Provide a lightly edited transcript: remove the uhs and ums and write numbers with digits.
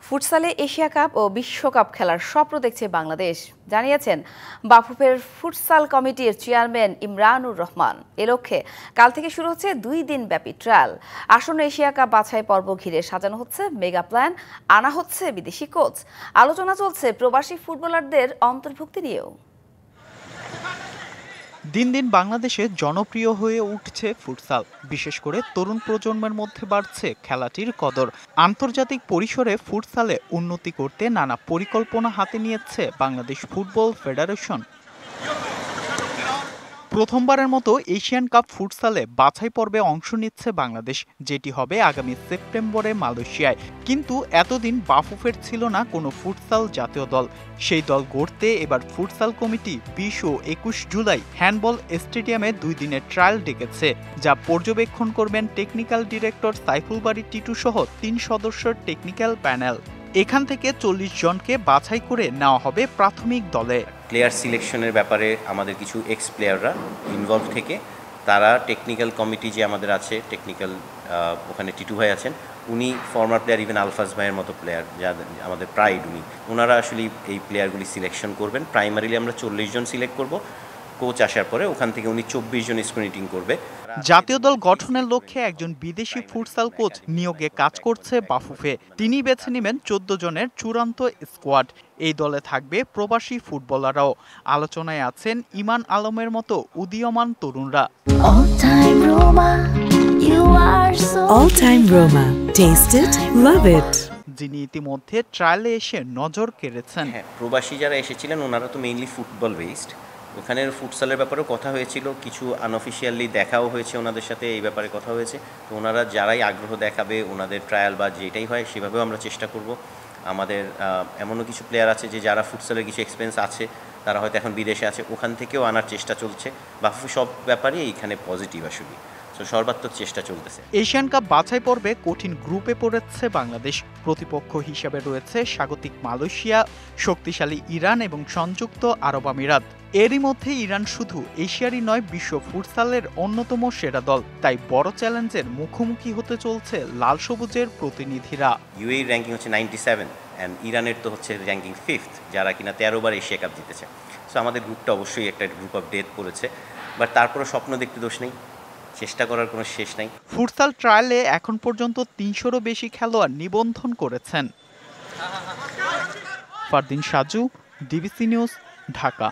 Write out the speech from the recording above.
ফুটসালে Asia cup ও বিশ্বকাপ খেলার স্বপ্ন দেখছে বাংলাদেশ, জানিয়েছেন বাফুফের ফুটসাল কমিটির চেয়ারম্যান ইমরানুর রহমান। এ লক্ষ্যে কাল থেকে শুরু হচ্ছে 2 দিন ব্যাপী ট্রায়াল। আসন্ন এশিয়া কাপ বাছাই পর্ব ঘিরে সাজানো হচ্ছে মেগা প্ল্যান, আনা হচ্ছে বিদেশি কোচ। আলোচনা চলছে প্রবাসী ফুটবলারদের অন্তর্ভুক্তি নিয়েও। দিন দিন বাংলাদেশে জনপ্রিয় হয়ে উঠছে ফুটসাল। বিশেষ করে তরুণ প্রজন্মের মধ্যে বাড়ছে খেলাটির কদর। আন্তর্জাতিক পরিসরে ফুটসালে উন্নতি করতে নানা পরিকল্পনা হাতে নিয়েছে বাংলাদেশ ফুটবল ফেডারেশন। প্রথমবারের মতো এশিয়ান কাপ ফুটসালে বাছাই পর্বে অংশ নিচ্ছে বাংলাদেশ, যেটি হবে আগামী সেপ্টেম্বরে মালয়েশিয়ায়। কিন্তু এতদিন বাফুফের ছিল না কোনো ফুটসাল জাতীয় দল। সেই দল গড়তে এবার ফুটসাল কমিটি 20 ও 21 জুলাই হ্যান্ডবল স্টেডিয়ামে 2 দিনের ট্রায়াল ডেকেছে, যা পর্যবেক্ষণ করবেন টেকনিক্যাল ডিরেক্টর সাইফুল বারী টিটু সহ 3 সদস্যের টেকনিক্যাল প্যানেল। এখান থেকে 40 জনকে বাছাই করে নেওয়া হবে প্রাথমিক দলে। প্লেয়ার সিলেকশনের ব্যাপারে আমাদের কিছু এক্স প্লেয়াররা ইনভলভ থেকে তারা টেকনিক্যাল কমিটি যে আমাদের আছে, টেকনিক্যাল ওখানে টিটু ভাই আছেন, উনি ফর্মার প্লেয়ার, ইভেন আলফাজ ভাইয়ের মতো প্লেয়ার যা আমাদের প্রাইড, ওনারা আসলে এই প্লেয়ারগুলি সিলেকশন করবেন। প্রাইমারিলি আমরা 40 জন সিলেক্ট করব, কোচ আসার পরে ওখান থেকে উনি 24 জন স্ক্রিনিং করবে। জাতীয় দল গঠনের লক্ষ্যে একজন বিদেশি ফুটসাল কোচ নিয়োগে কাজ করছে বাফুফে। তিনি বেছে নেবেন 14 জনের চূড়ান্ত স্কোয়াড। এই দলে থাকবে প্রবাসী ফুটবলাররাও। আলোচনায় আছেন ইমান আলমের মতো উদীয়মান তরুণরা। যিনি ইতিমধ্যে ট্রায়ালে এসে নজর কেড়েছেন। হ্যাঁ, প্রবাসী যারা এসেছিলেন ওনারা তো মেইনলি ফুটবল বেসড। ওখানের ফুটসালের ব্যাপারেও কথা হয়েছিল, কিছু আনঅফিসিয়ালি দেখাও হয়েছে, ওনাদের সাথে এই ব্যাপারে কথা হয়েছে। তো ওনারা যারাই আগ্রহ দেখাবে, ওনাদের ট্রায়াল বা যেটাই হয় সেভাবেও আমরা চেষ্টা করব। আমাদের এমনও কিছু প্লেয়ার আছে যে যারা ফুটসালের কিছু এক্সপেরিয়েন্স আছে, তারা হয়তো এখন বিদেশে আছে, ওখান থেকেও আনার চেষ্টা চলছে। বাফুফে সব ব্যাপারেই এইখানে পজিটিভ আসলে, সর্বাত্মক চেষ্টা চলতেছে। এশিয়ান কাপ বাছাই পর্বে কঠিন গ্রুপে পড়েছে বাংলাদেশ। প্রতিপক্ষ হিসেবে রয়েছে স্বাগতিক মালয়েশিয়া, শক্তিশালী ইরান এবং সংযুক্ত আরব আমিরাত। এরই মধ্যে ইরান শুধু এশিয়ারই নয়, বিশ্ব ফুটসালের অন্যতম সেরা দল। তাই বড় চ্যালেঞ্জের মুখোমুখি হতে চলছে লাল সবুজের প্রতিনিধিরা। ইউএই র্যাঙ্কিং হচ্ছে 97 অ্যান্ড ইরানের তো হচ্ছে র্যাঙ্কিং 5th, যারা কিনা 13 বার এশিয়া কাপ জিতেছে। সো আমাদের গ্রুপটা অবশ্যই একটা গ্রুপ অফ ডেথ পড়েছে, বাট তারপরে স্বপ্ন দেখতে দোষ নেই, চেষ্টা করার কোনো শেষ নাই। ফুটসাল ট্রায়ালে এখন পর্যন্ত 300-রও বেশি খেলোয়াড় নিবন্ধন করেছেন। Fardin Saju, DBC news, Dhaka.